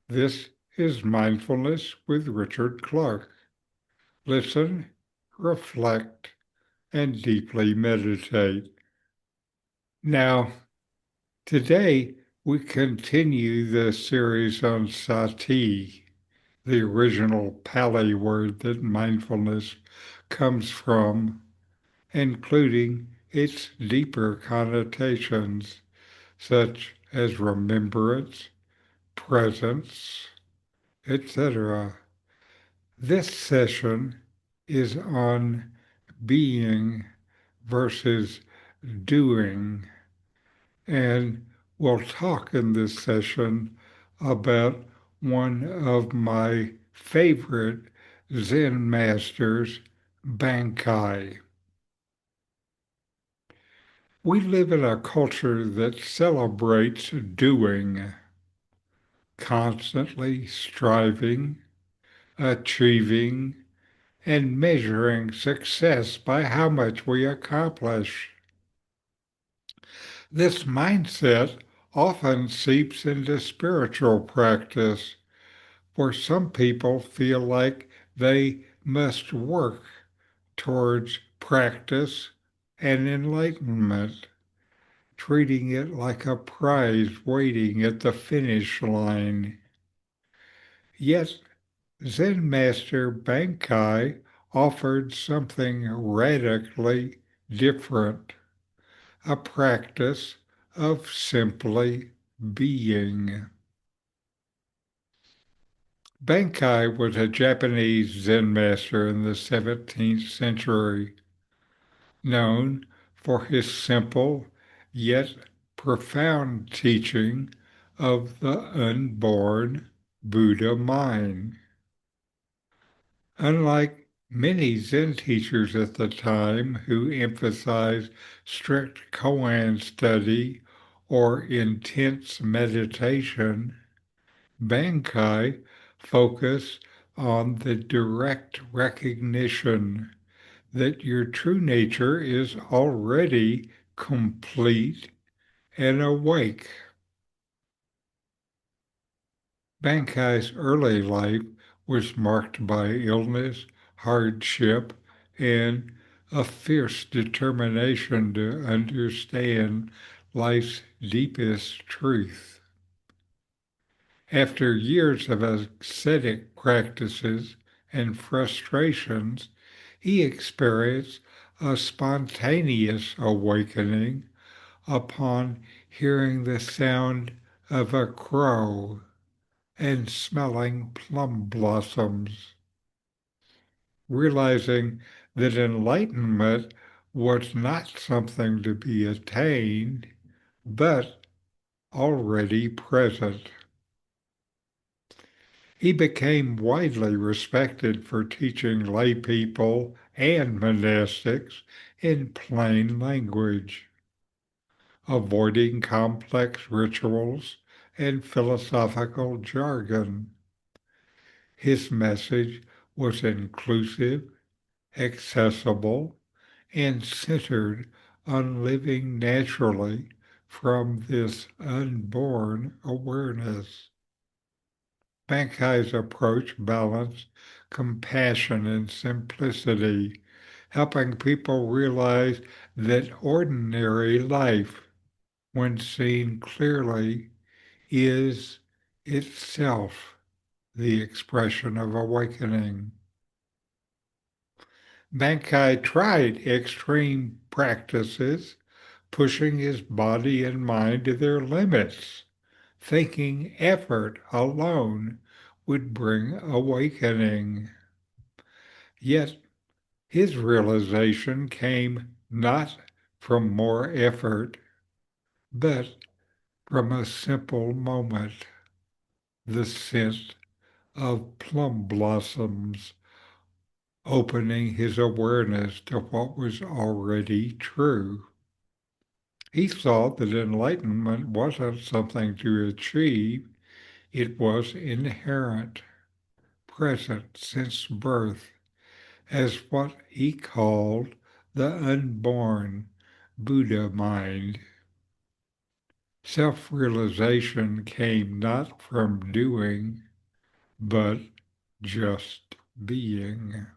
This is Mindfulness with Richard Clarke. Listen, reflect, and deeply meditate. Now, today we continue the series on Sati, the original Pali word that mindfulness comes from, including its deeper connotations, such as remembrance, presence, etc. This session is on being versus doing, and we'll talk in this session about one of my favorite Zen masters, Bankei. We live in a culture that celebrates doing, constantly striving, achieving, and measuring success by how much we accomplish. This mindset often seeps into spiritual practice, where some people feel like they must work towards practice and enlightenment, treating it like a prize waiting at the finish line. Yet Zen Master Bankei offered something radically different, a practice of simply being. Bankei was a Japanese Zen master in the 17th century, known for his simple yet profound teaching of the unborn Buddha mind. Unlike many Zen teachers at the time who emphasized strict koan study or intense meditation, Bankei focused on the direct recognition that your true nature is already complete and awake. Bankai's early life was marked by illness, hardship, and a fierce determination to understand life's deepest truth. After years of ascetic practices and frustrations, he experienced a spontaneous awakening upon hearing the sound of a crow and smelling plum blossoms, realizing that enlightenment was not something to be attained, but already present. He became widely respected for teaching lay people and monastics in plain language, avoiding complex rituals and philosophical jargon. His message was inclusive, accessible, and centered on living naturally from this unborn awareness. Bankai's approach balanced compassion and simplicity, helping people realize that ordinary life, when seen clearly, is itself the expression of awakening. Bankei tried extreme practices, pushing his body and mind to their limits, thinking effort alone would bring awakening. Yet his realization came not from more effort, but from a simple moment, the scent of plum blossoms opening his awareness to what was already true. He saw that enlightenment wasn't something to achieve, it was inherent, present since birth, as what he called the unborn Buddha mind. Self-realization came not from doing, but just being.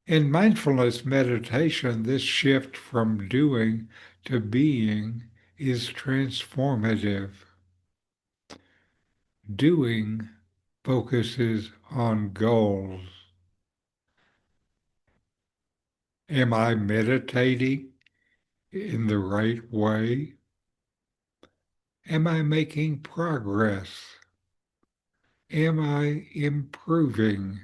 In mindfulness meditation, this shift from doing to being is transformative. Doing focuses on goals. Am I meditating in the right way? Am I making progress? Am I improving?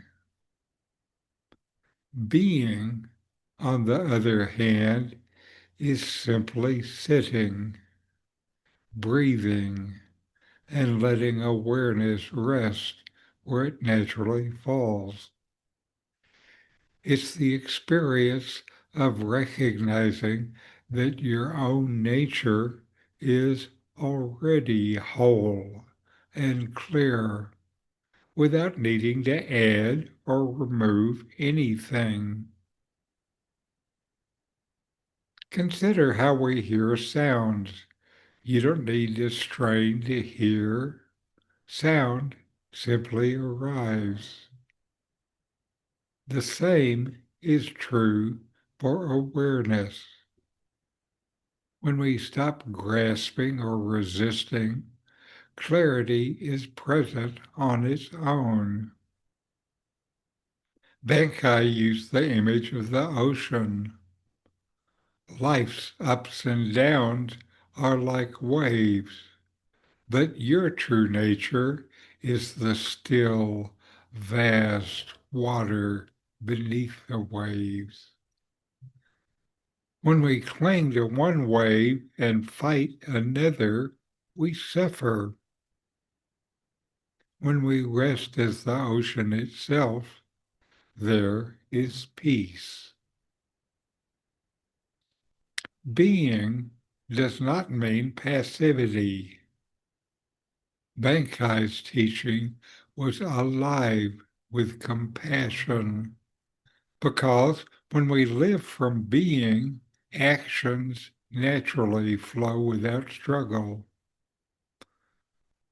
Being, on the other hand, is simply sitting, breathing, and letting awareness rest where it naturally falls. It's the experience of recognizing that your own nature is already whole and clear without needing to add or remove anything. Consider how we hear sounds. You don't need to strain to hear. Sound simply arrives. The same is true for awareness. When we stop grasping or resisting, clarity is present on its own. Bankei used the image of the ocean. Life's ups and downs are like waves, but your true nature is the still, vast water beneath the waves. When we cling to one wave and fight another, we suffer. When we rest as the ocean itself, there is peace. Being does not mean passivity. Bankai's teaching was alive with compassion because when we live from being, actions naturally flow without struggle.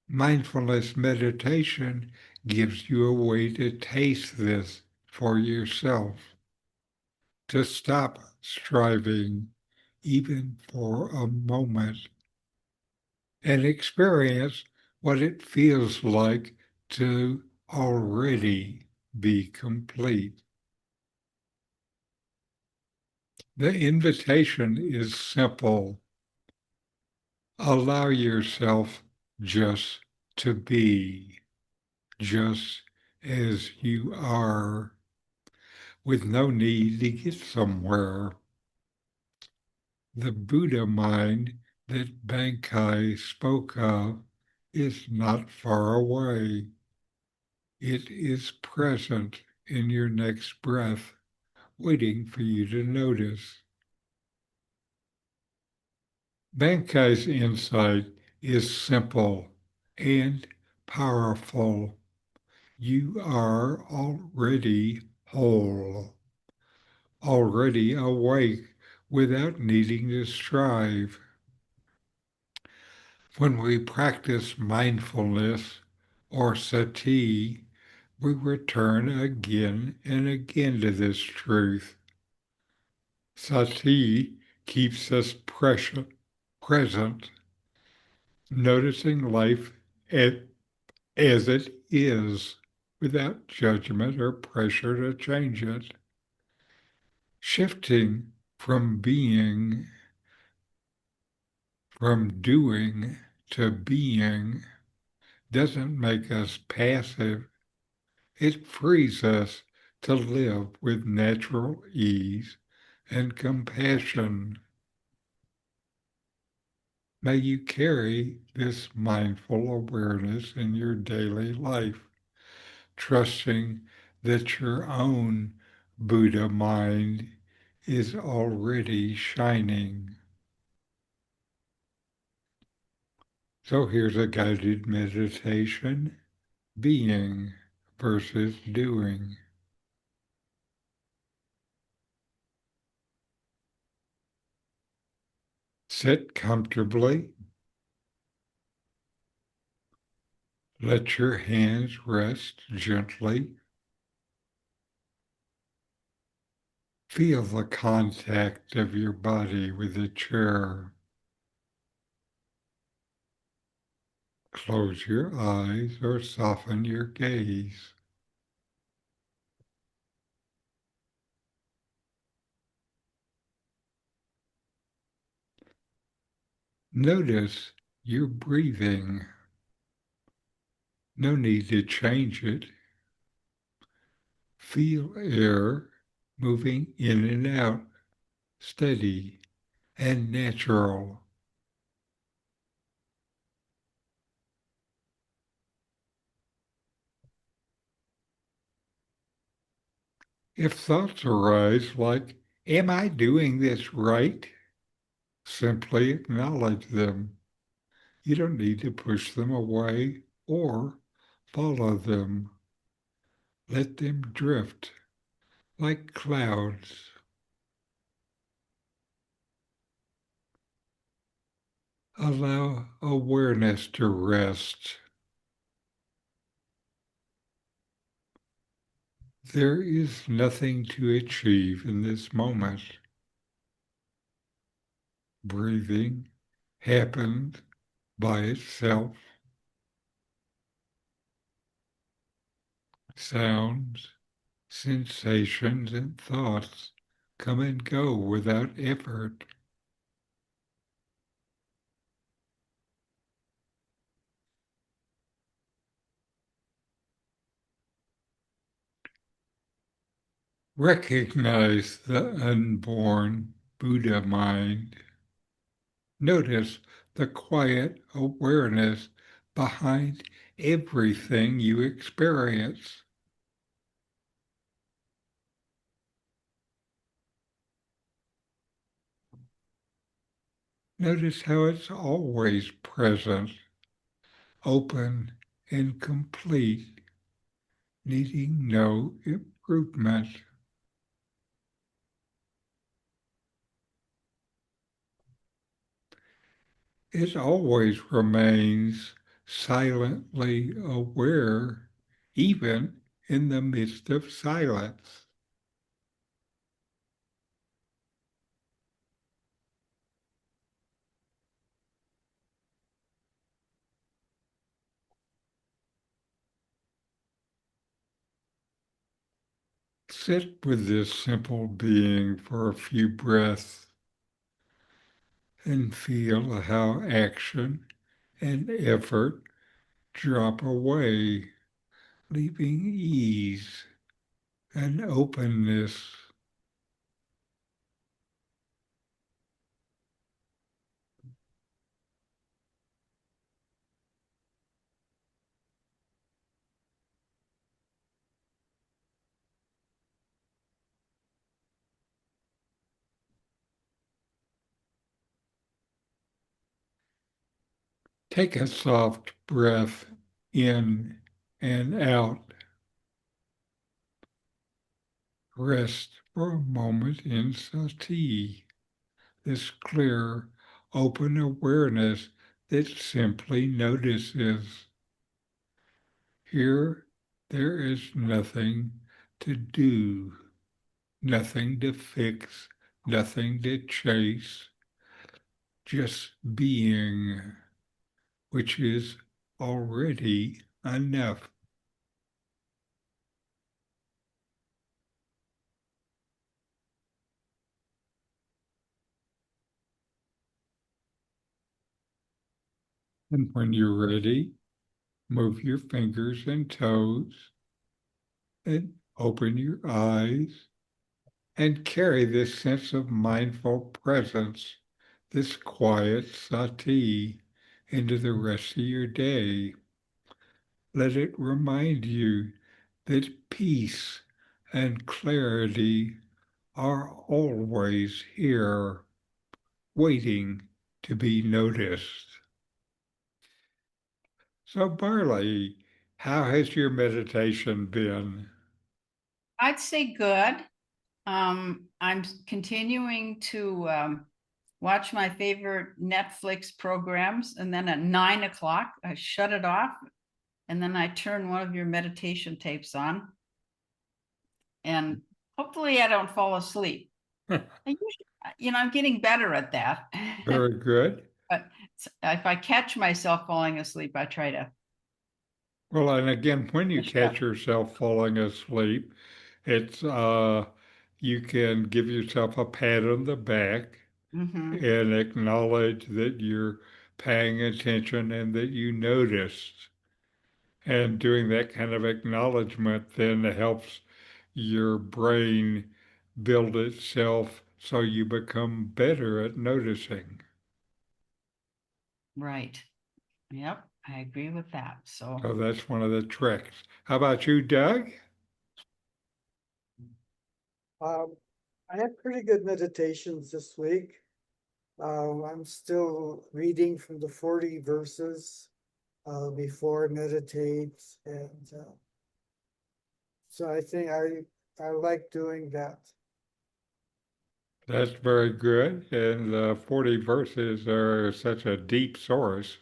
Mindfulness meditation gives you a way to taste this for yourself, to stop striving even for a moment and experience what it feels like to already be complete. The invitation is simple. Allow yourself just to be, just as you are, with no need to get somewhere. The Buddha mind that Bankei spoke of is not far away. It is present in your next breath, waiting for you to notice. Bankai's insight is simple and powerful. You are already whole, already awake without needing to strive. When we practice mindfulness or Sati, we return again and again to this truth. Sati keeps us present, noticing life as it is, without judgment or pressure to change it. Shifting from doing to being doesn't make us passive. It frees us to live with natural ease and compassion. May you carry this mindful awareness in your daily life, trusting that your own Buddha mind is already shining. So here's a guided meditation, being versus doing. Sit comfortably. Let your hands rest gently. Feel the contact of your body with the chair. Close your eyes or soften your gaze. Notice your breathing. No need to change it. Feel air moving in and out, steady and natural. If thoughts arise like, am I doing this right? Simply acknowledge them. You don't need to push them away or follow them. Let them drift like clouds. Allow awareness to rest. There is nothing to achieve in this moment. Breathing happens by itself. Sounds, sensations, and thoughts come and go without effort. Recognize the unborn Buddha mind. Notice the quiet awareness behind everything you experience. Notice how it's always present, open and complete, needing no improvement. It always remains silently aware, even in the midst of silence. Sit with this simple being for a few breaths and feel how action and effort drop away, leaving ease and openness. Take a soft breath in and out. Rest for a moment in Sati, this clear, open awareness that simply notices. Here, there is nothing to do, nothing to fix, nothing to chase, just being, which is already enough. And when you're ready, move your fingers and toes and open your eyes and carry this sense of mindful presence, this quiet sati, into the rest of your day. Let it remind you that peace and clarity are always here, waiting to be noticed. So, Barley, how has your meditation been? I'd say good. I'm continuing to watch my favorite Netflix programs, and then at 9 o'clock, I shut it off, and then I turn one of your meditation tapes on, and hopefully I don't fall asleep. I usually, I'm getting better at that. Very good. But if I catch myself falling asleep, I try to Well, and again, when you finish it up. catch yourself falling asleep, it's you can give yourself a pat on the back Mm-hmm. and acknowledge that you're paying attention and that you noticed. And doing that kind of acknowledgement then helps your brain build itself so you become better at noticing. Right. Yep. I agree with that. So, So that's one of the tricks. How about you, Doug? Um, I had pretty good meditations this week. I'm still reading from the 40 verses before I meditate, and so I think I like doing that. That's very good. And the 40 verses are such a deep source.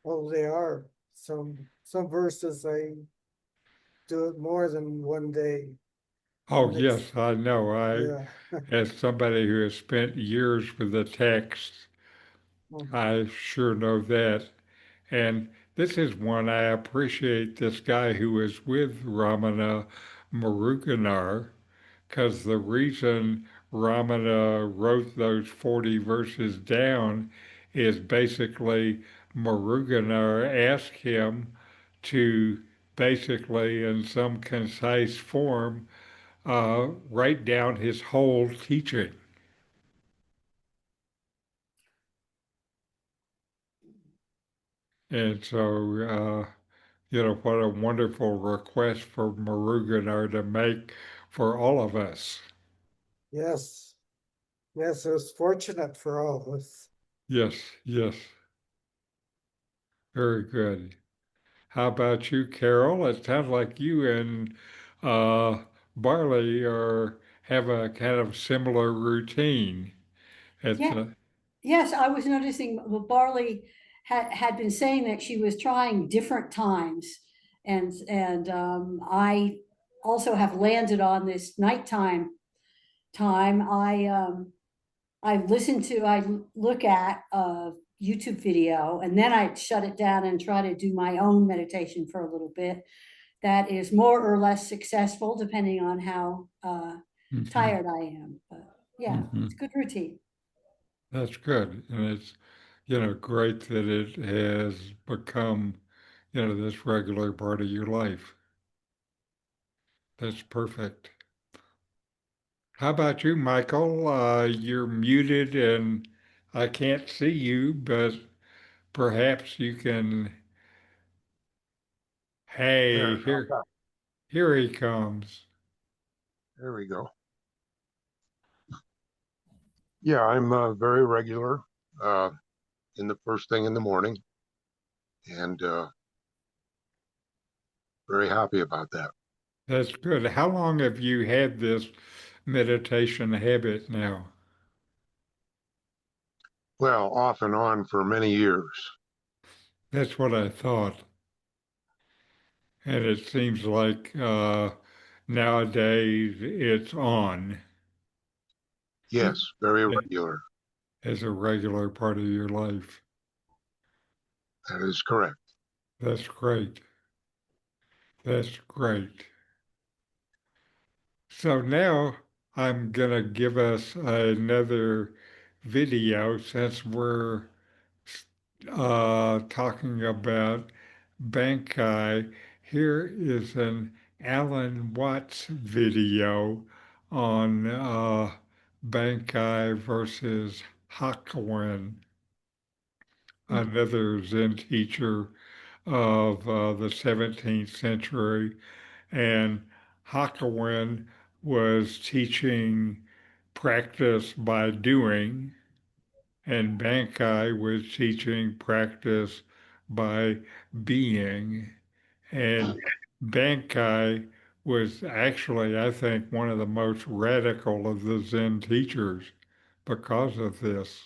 Oh, they are some verses I do it more than one day, Oh, and it's yes, I know. yeah. As somebody who has spent years with the text, I sure know that. And this is one I appreciate this guy who was with Ramana Muruganar, because the reason Ramana wrote those 40 verses down is basically Muruganar asked him to basically, in some concise form, write down his whole teaching. And so, what a wonderful request for Muruganar to make for all of us. Yes, yes, it was fortunate for all of us. Yes, yes, very good. How about you, Carol? It sounds like you and uh, Barley are have a kind of similar routine. It's Yeah, yes, I was noticing Barley had been saying that she was trying different times. And I also have landed on this nighttime time. I look at a YouTube video and then I shut it down and try to do my own meditation for a little bit. That is more or less successful depending on how mhm, tired I am. But yeah, it's mhm. a good routine. That's good, and it's great that it has become this regular part of your life. That's perfect. How about you, Michael? You're muted and I can't see you, but perhaps you can. Hey, There, how's here, that? here he comes. There we go. Yeah, I'm very regular uh, in the first thing in the morning, and very happy about that. That's good. How long have you had this meditation habit now? Well, off and on for many years. That's what I thought. And it seems like nowadays it's on Yes, very regular. as a regular part of your life. That is correct. That's great. That's great. So now I'm going to give us another video since we're talking about Bankei. Here is an Alan Watts video on Bankei versus Hakuin, another Zen teacher of the 17th century. And Hakuin was teaching practice by doing, and Bankei was teaching practice by being. And Bankei was actually, I think, one of the most radical of the Zen teachers. because of this.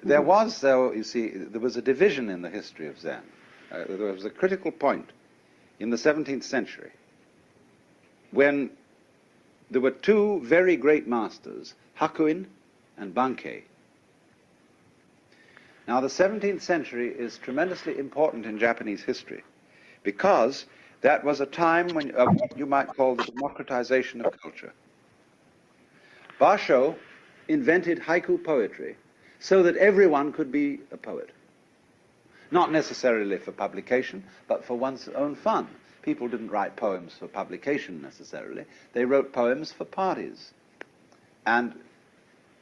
There was, though, you see, there was a division in the history of Zen. There was a critical point in the 17th century when there were two very great masters, Hakuin and Bankei. Now, the 17th century is tremendously important in Japanese history because that was a time when, of what you might call the democratization of culture. Basho invented haiku poetry so that everyone could be a poet. Not necessarily for publication, but for one's own fun. People didn't write poems for publication necessarily. They wrote poems for parties. And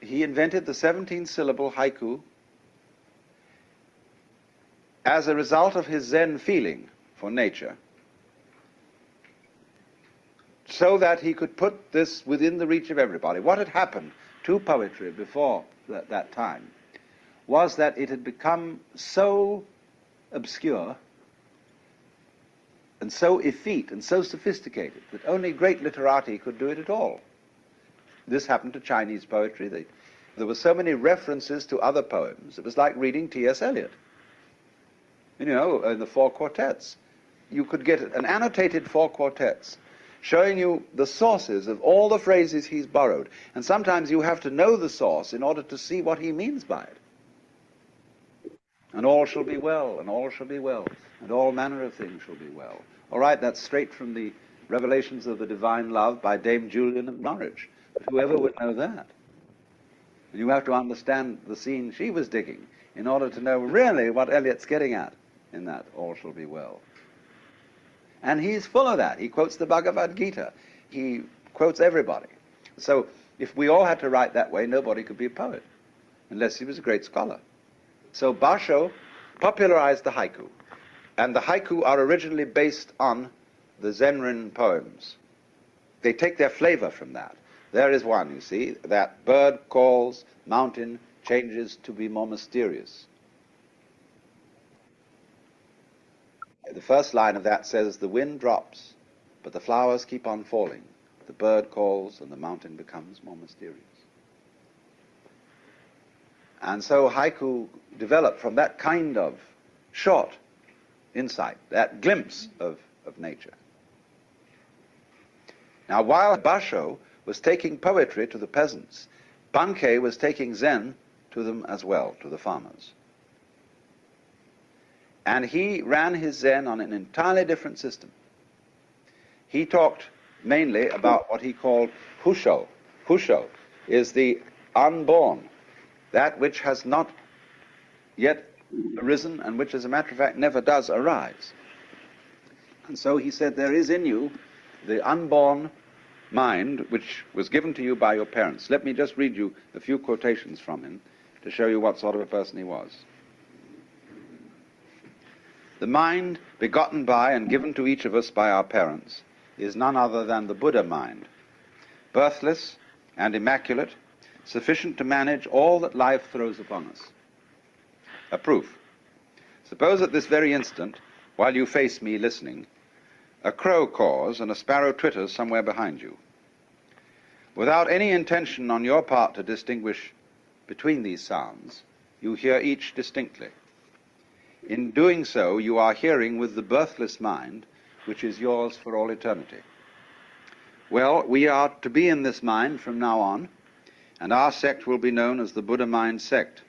he invented the 17-syllable haiku as a result of his Zen feeling for nature, so that he could put this within the reach of everybody. What had happened to poetry before that time was that it had become so obscure and so effete and so sophisticated that only great literati could do it at all. This happened to Chinese poetry. There were so many references to other poems. It was like reading T.S. Eliot. You know, in the four quartets. You could get an annotated four quartets showing you the sources of all the phrases he's borrowed. And sometimes you have to know the source in order to see what he means by it. And all shall be well, and all shall be well, and all manner of things shall be well. All right, that's straight from the Revelations of the Divine Love by Dame Julian of Norwich. But whoever would know that? And you have to understand the scene she was digging in order to know really what Eliot's getting at in that all shall be well. And he's full of that. He quotes the Bhagavad Gita. He quotes everybody. So if we all had to write that way, nobody could be a poet, unless he was a great scholar. So Basho popularized the haiku. And the haiku are originally based on the Zenrin poems. They take their flavor from that. There is one, you see, that bird calls, mountain changes to be more mysterious. The first line of that says, the wind drops, but the flowers keep on falling. The bird calls and the mountain becomes more mysterious. And so haiku developed from that kind of short insight, that glimpse of nature. Now, while Basho was taking poetry to the peasants, Bankei was taking Zen to them as well, to the farmers. And he ran his Zen on an entirely different system. He talked mainly about what he called husho. Husho is the unborn, that which has not yet arisen and which, as a matter of fact, never does arise. And so he said, there is in you the unborn mind which was given to you by your parents. Let me just read you a few quotations from him to show you what sort of a person he was. The mind begotten by and given to each of us by our parents is none other than the Buddha mind, birthless and immaculate, sufficient to manage all that life throws upon us. A proof. Suppose at this very instant, while you face me listening, a crow caws and a sparrow twitters somewhere behind you. Without any intention on your part to distinguish between these sounds, you hear each distinctly. In doing so, you are hearing with the birthless mind, which is yours for all eternity. Well, we are to be in this mind from now on, and our sect will be known as the Buddha Mind Sect.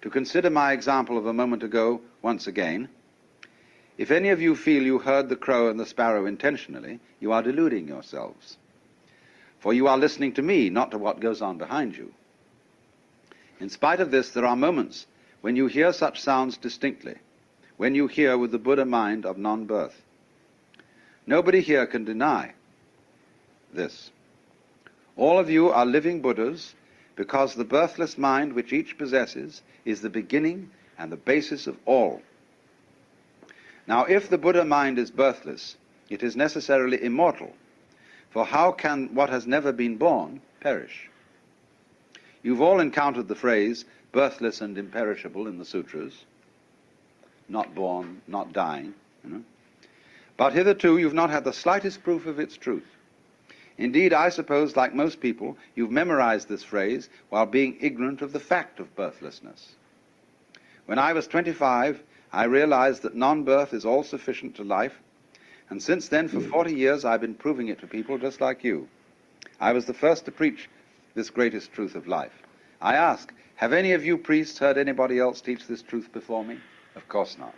To consider my example of a moment ago once again, if any of you feel you heard the crow and the sparrow intentionally, you are deluding yourselves. For you are listening to me, not to what goes on behind you. In spite of this, there are moments when you hear such sounds distinctly, when you hear with the Buddha mind of non-birth. Nobody here can deny this. All of you are living Buddhas because the birthless mind which each possesses is the beginning and the basis of all. Now, if the Buddha mind is birthless, it is necessarily immortal, for how can what has never been born perish? You've all encountered the phrase birthless and imperishable in the sutras. Not born, not dying. You know? But hitherto you've not had the slightest proof of its truth. Indeed, I suppose, like most people, you've memorized this phrase while being ignorant of the fact of birthlessness. When I was 25, I realized that non-birth is all sufficient to life, and since then, for 40 years, I've been proving it to people just like you. I was the first to preach this greatest truth of life. I ask, have any of you priests heard anybody else teach this truth before me? Of course not.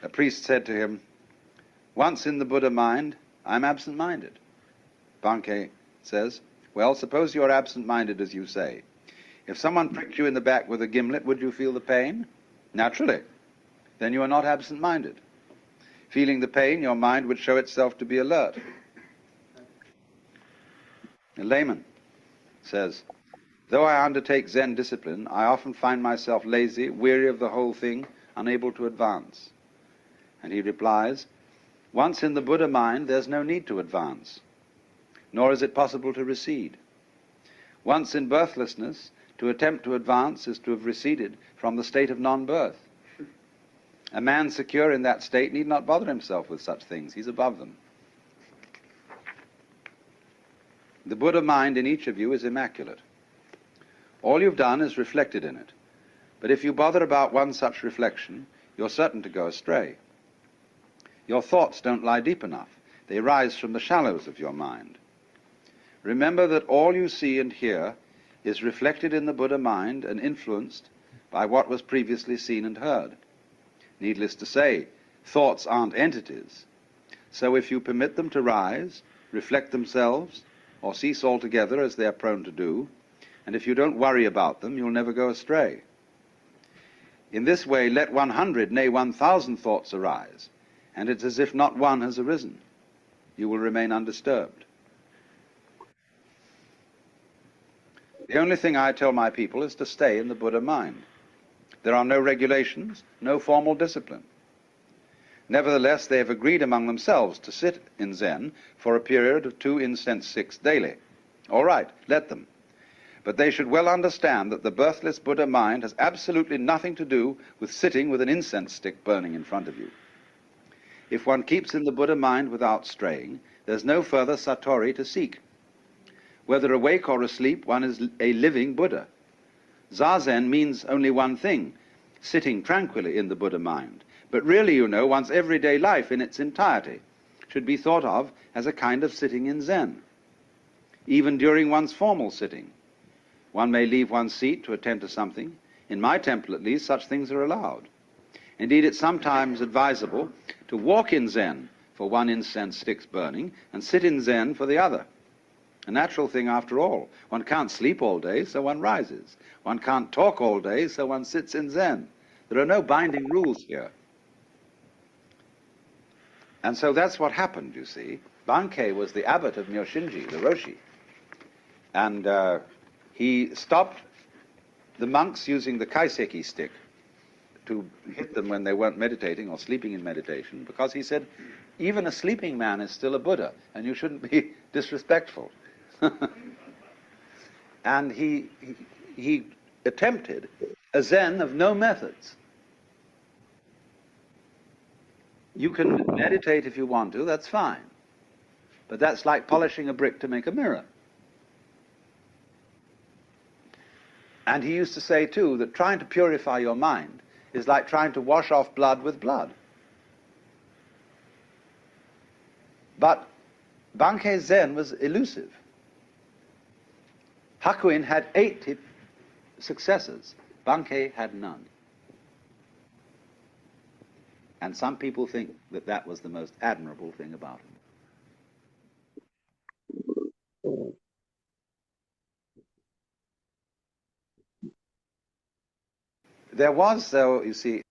A priest said to him, once in the Buddha mind, I'm absent-minded. Bankei says, well, suppose you're absent-minded as you say. If someone pricked you in the back with a gimlet, would you feel the pain? Naturally. Then you are not absent-minded. Feeling the pain, your mind would show itself to be alert. A layman says, though I undertake Zen discipline, I often find myself lazy, weary of the whole thing, unable to advance. And he replies, once in the Buddha mind, there's no need to advance, nor is it possible to recede. Once in birthlessness, to attempt to advance is to have receded from the state of non-birth. A man secure in that state need not bother himself with such things. He's above them. The Buddha mind in each of you is immaculate. All you've done is reflected in it. But if you bother about one such reflection, you're certain to go astray. Your thoughts don't lie deep enough. They rise from the shallows of your mind. Remember that all you see and hear is reflected in the Buddha mind and influenced by what was previously seen and heard. Needless to say, thoughts aren't entities. So if you permit them to rise, reflect themselves, or cease altogether as they are prone to do, and if you don't worry about them, you'll never go astray. In this way, let 100, nay 1,000 thoughts arise, and it's as if not one has arisen. You will remain undisturbed. The only thing I tell my people is to stay in the Buddha mind. There are no regulations, no formal discipline. Nevertheless, they have agreed among themselves to sit in Zen for a period of 2 incense sticks daily. All right, let them. But they should well understand that the birthless Buddha mind has absolutely nothing to do with sitting with an incense stick burning in front of you. If one keeps in the Buddha mind without straying, there's no further satori to seek. Whether awake or asleep, one is a living Buddha. Zazen means only one thing, sitting tranquilly in the Buddha mind. But really, you know, one's everyday life in its entirety should be thought of as a kind of sitting in Zen. Even during one's formal sitting, one may leave one's seat to attend to something. In my temple, at least, such things are allowed. Indeed, it's sometimes advisable to walk in Zen for one incense stick's burning and sit in Zen for the other. A natural thing after all. One can't sleep all day, so one rises. One can't talk all day, so one sits in Zen. There are no binding rules here. And so that's what happened, you see. Bankei was the abbot of Myoshinji, the Roshi. And he stopped the monks using the kaiseki stick to hit them when they weren't meditating or sleeping in meditation, because he said, even a sleeping man is still a Buddha, and you shouldn't be disrespectful. And he attempted a Zen of no methods. You can meditate if you want to, that's fine. But that's like polishing a brick to make a mirror. And he used to say, too, that trying to purify your mind is like trying to wash off blood with blood. But Bankei's Zen was elusive. Hakuin had 8 successors. Bankei had none. And some people think that that was the most admirable thing about him. There was, though, you see.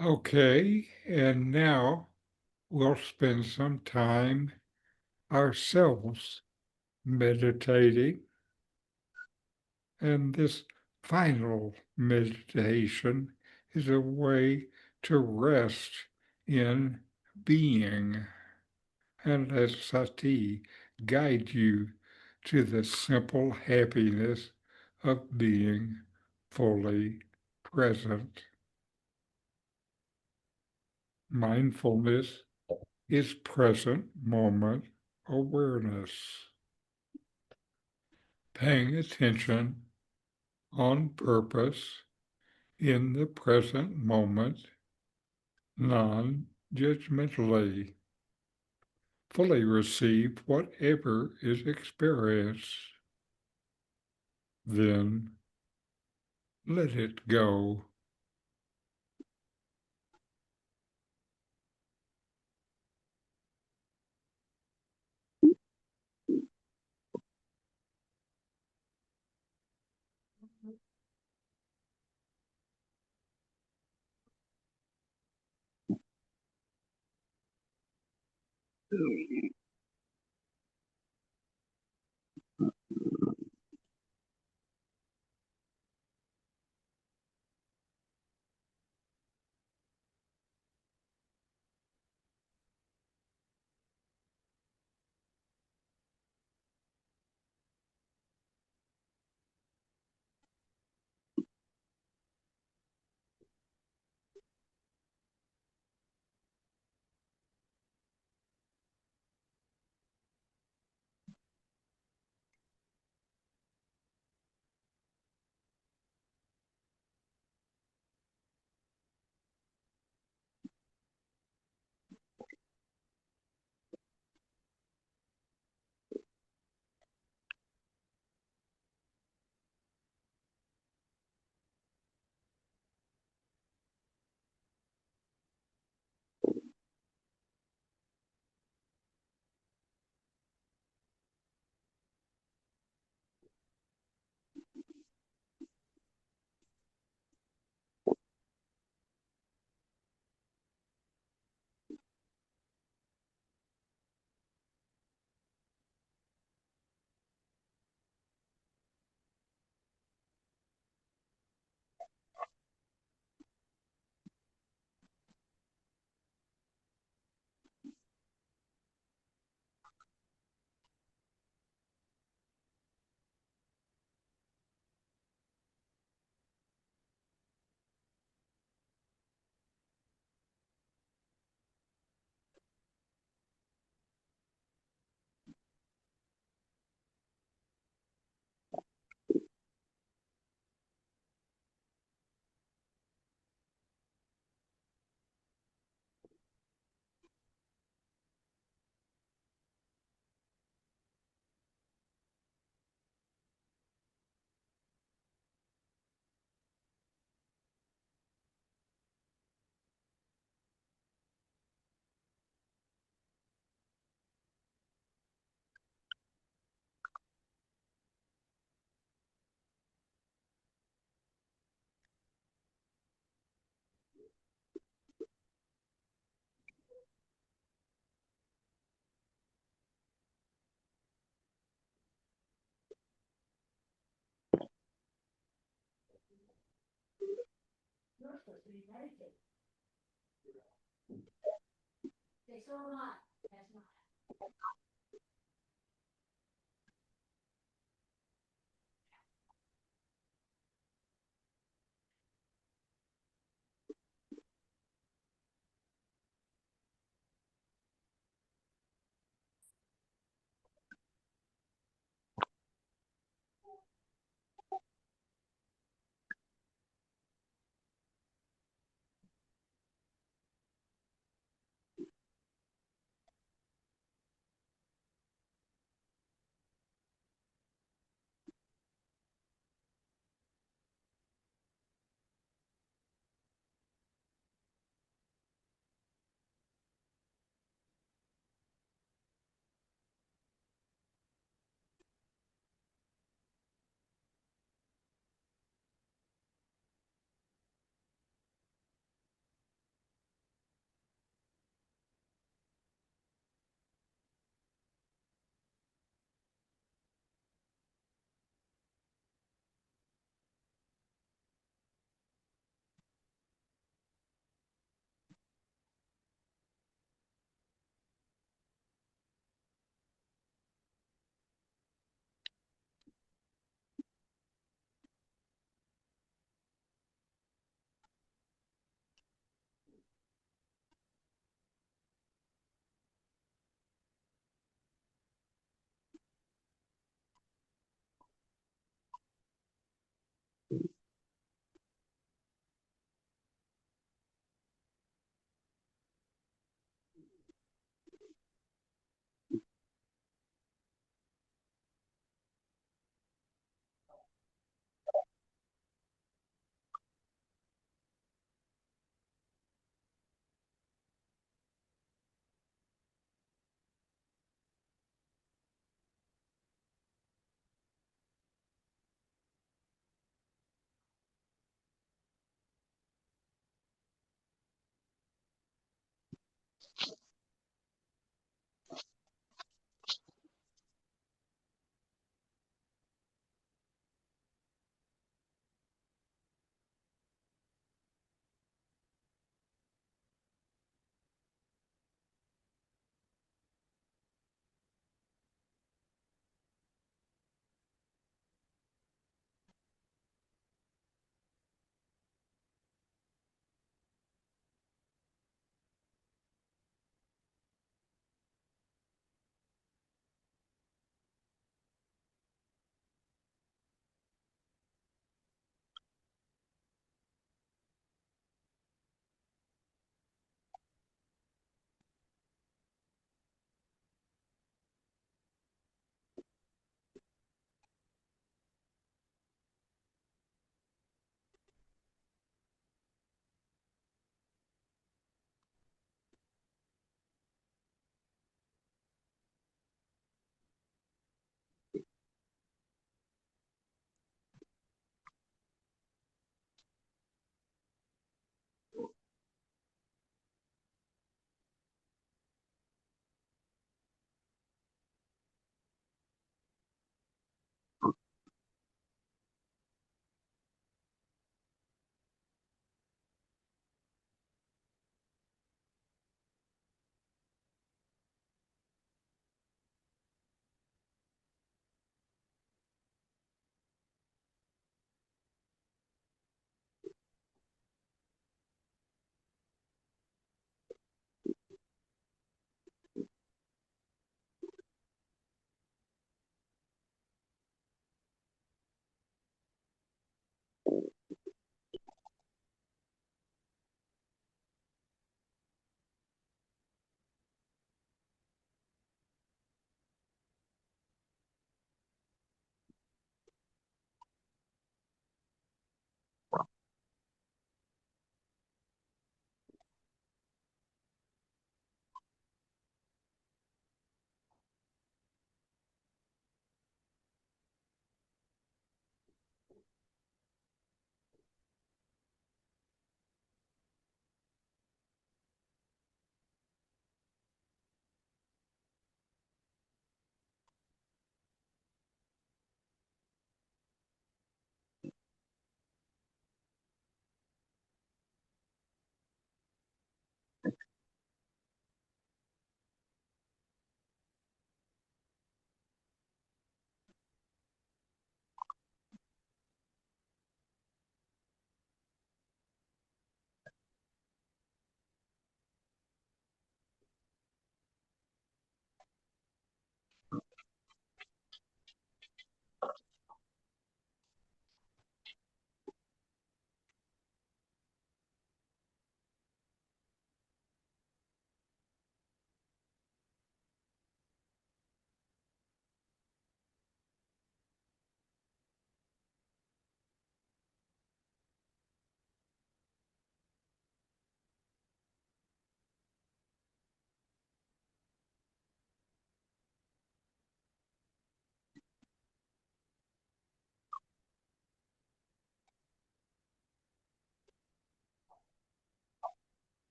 Okay, and now we'll spend some time ourselves meditating. And this final meditation is a way to rest in being and let Sati guide you to the simple happiness of being fully present. Mindfulness is present moment awareness, paying attention on purpose in the present moment, non-judgmentally. Fully receive whatever is experienced. Then let it go.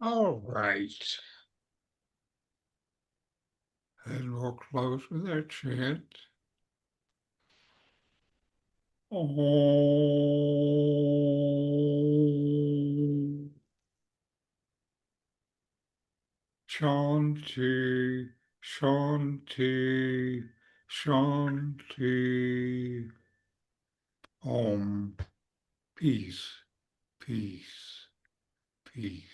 All right. And we'll close with our chant. Om. Shanti, Shanti, Shanti. Om. Peace, peace, peace.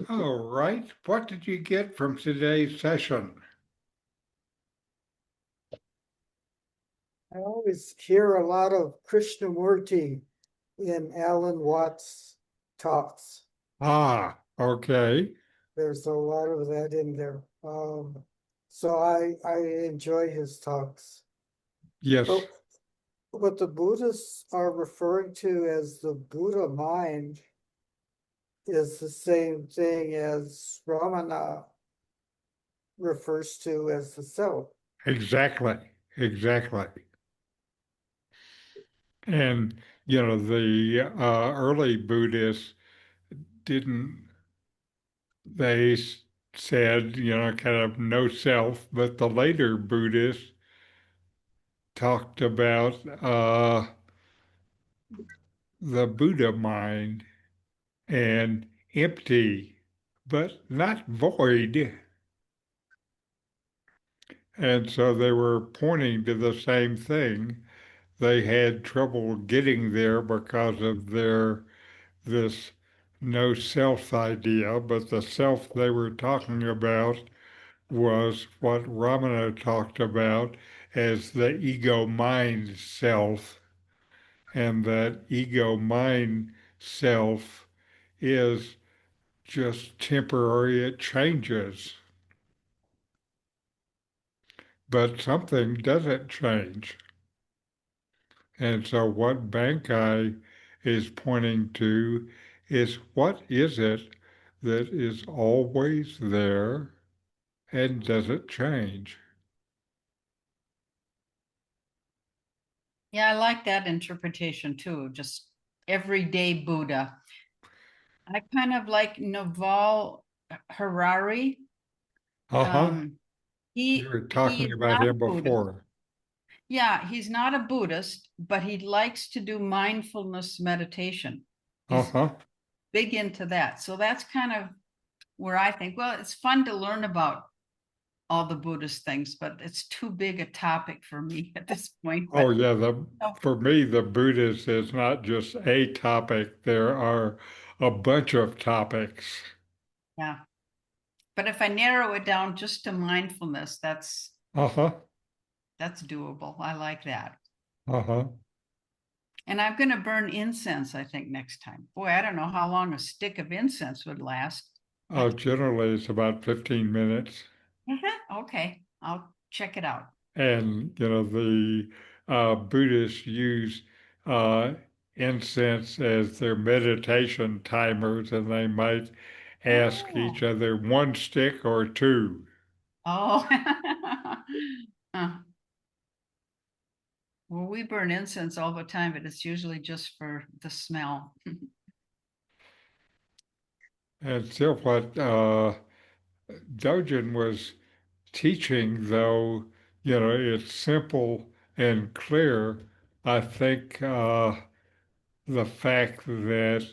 All right. What did you get from today's session? I always hear a lot of Krishnamurti in Alan Watts' talks. Ah, okay. There's a lot of that in there. So I enjoy his talks. Yes, But what the Buddhists are referring to as the Buddha mind is the same thing as Ramana refers to as the self. exactly. Exactly. And, the early Buddhists didn't, they said, kind of no self, but the later Buddhists talked about the Buddha mind and empty, but not void. And so they were pointing to the same thing. They had trouble getting there because of this no self idea, but the self they were talking about was what Ramana talked about as the ego mind self. And that ego mind self is just temporary, it changes. But something doesn't change. And so what Bankei is pointing to is what is it that is always there and doesn't change? Yeah, I like that interpretation too. Just everyday Buddha. I kind of like Naval Harari. Uh-huh. Um, You were he talking is about not a him Buddhist. before. Yeah, he's not a Buddhist, but he likes to do mindfulness meditation. He's Uh-huh. big into that. So that's kind of where I think, well, it's fun to learn about all the Buddhist things, but it's too big a topic for me at this point. Oh But yeah, oh, for me, the Buddhist is not just a topic. There are a bunch of topics. yeah. But if I narrow it down just to mindfulness, Uh-huh. that's doable. I like that. Uh-huh. And I'm going to burn incense, I think, next time. Boy, I don't know how long a stick of incense would last. Generally, it's about 15 minutes. Okay, I'll check it out. And, the Buddhists use uh, incense as their meditation timers, and they might ask Oh, each other one stick or two. oh. Huh. Well, we burn incense all the time, but it's usually just for the smell. And still, what Dogen was teaching, though, it's simple and clear. I think the fact that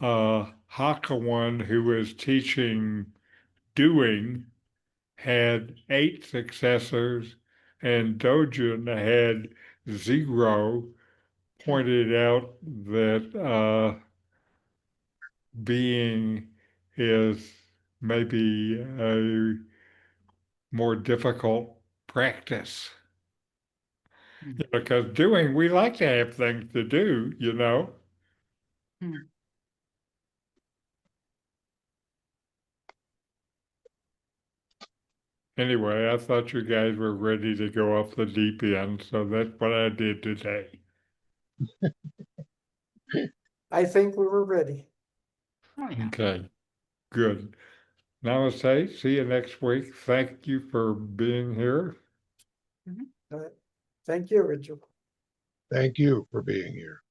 Hakuin, who was teaching doing, had 8 successors, and Dogen had 0, pointed out that being is maybe a more difficult practice. Hmm. Because doing, we like to have things to do. Hmm. Anyway, I thought you guys were ready to go off the deep end, so that's what I did today. I think we were ready. Oh, yeah. Okay, good. Namaste. See you next week. Thank you for being here. Thank you, Richard. Thank you for being here.